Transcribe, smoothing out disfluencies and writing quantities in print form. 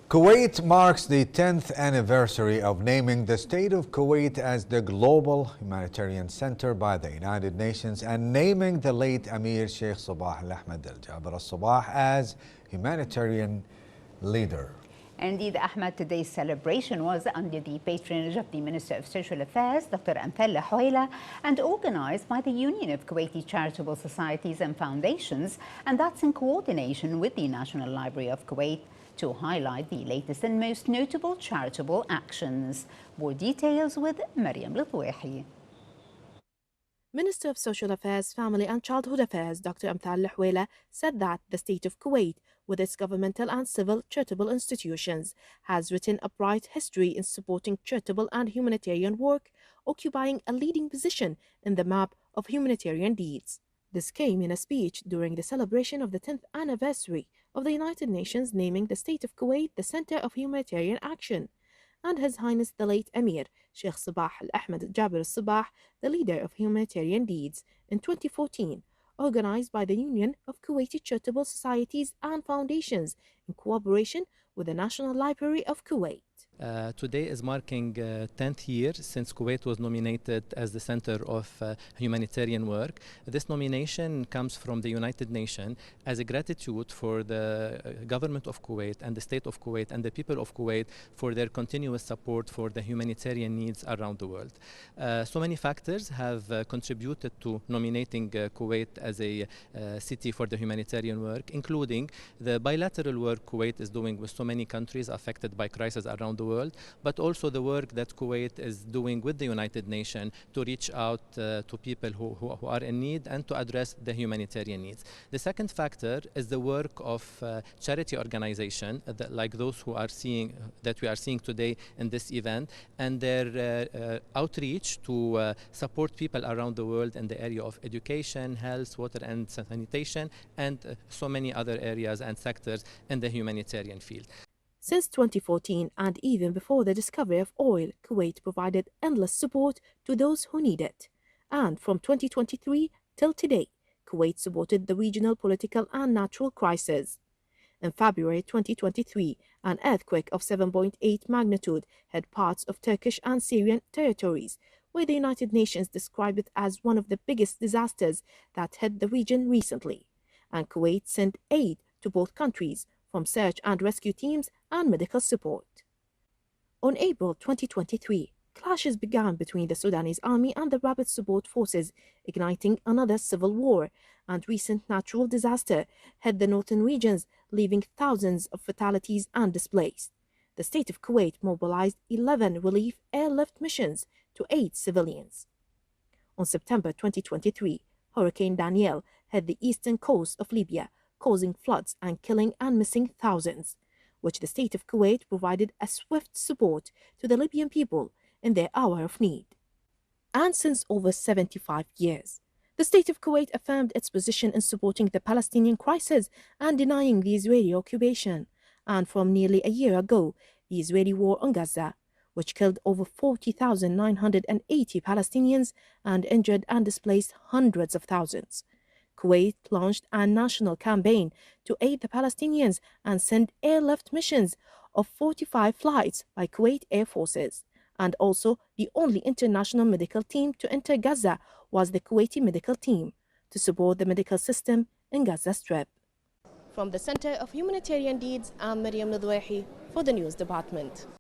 Kuwait marks the 10th anniversary of naming the state of Kuwait as the Global Humanitarian Center by the United Nations and naming the late Emir Sheikh Sabah Al-Ahmed Al-Jaber Al-Sabah as humanitarian leader. Indeed, Ahmed, today's celebration was under the patronage of the Minister of Social Affairs, Dr. AboulHosn, and organized by the Union of Kuwaiti Charitable Societies and Foundations, and that's in coordination with the National Library of Kuwait, to highlight the latest and most notable charitable actions. More details with Maryam Litwahi. Minister of Social Affairs, Family and Childhood Affairs, Dr. AboulHosn, said that the state of Kuwait, with its governmental and civil charitable institutions, has written a bright history in supporting charitable and humanitarian work, occupying a leading position in the map of humanitarian deeds. This came in a speech during the celebration of the 10th anniversary of the United Nations naming the state of Kuwait the Center of Humanitarian Action, and His Highness the late Emir Sheikh Sabah Al-Ahmed Al-Jaber Al-Sabah, the leader of humanitarian deeds, in 2014, organized by the Union of Kuwaiti Charitable Societies and Foundations in cooperation with the National Library of Kuwait. Today is marking 10th year since Kuwait was nominated as the center of humanitarian work. This nomination comes from the United Nations as a gratitude for the government of Kuwait and the state of Kuwait and the people of Kuwait for their continuous support for the humanitarian needs around the world. So many factors have contributed to nominating Kuwait as a city for the humanitarian work, including the bilateral work Kuwait is doing with so many countries affected by crises around the world, but also the work that Kuwait is doing with the United Nations to reach out to people who are in need and to address the humanitarian needs. The second factor is the work of charity organizations like those who are that we are seeing today in this event, and their outreach to support people around the world in the area of education, health, water and sanitation, and so many other areas and sectors in the humanitarian field. Since 2014, and even before the discovery of oil, Kuwait provided endless support to those who need it. And from 2023 till today, Kuwait supported the regional political and natural crisis. In February 2023, an earthquake of 7.8 magnitude hit parts of Turkish and Syrian territories, where the United Nations described it as one of the biggest disasters that hit the region recently. And Kuwait sent aid to both countries, from search and rescue teams and medical support. On April 2023, clashes began between the Sudanese army and the Rapid Support Forces, igniting another civil war, and recent natural disaster hit the northern regions, leaving thousands of fatalities and displaced. The state of Kuwait mobilized 11 relief airlift missions to aid civilians. On September 2023, Hurricane Danielle hit the eastern coast of Libya, causing floods and killing and missing thousands, which the state of Kuwait provided a swift support to the Libyan people in their hour of need. And since over 75 years, the state of Kuwait affirmed its position in supporting the Palestinian crisis and denying the Israeli occupation. And from nearly a year ago, the Israeli war on Gaza, which killed over 40,980 Palestinians and injured and displaced hundreds of thousands. Kuwait launched a national campaign to aid the Palestinians and sent airlift missions of 45 flights by Kuwait Air Forces. And also, the only international medical team to enter Gaza was the Kuwaiti medical team to support the medical system in Gaza Strip. From the Center of Humanitarian Deeds, I'm Maryam Litwahi for the News Department.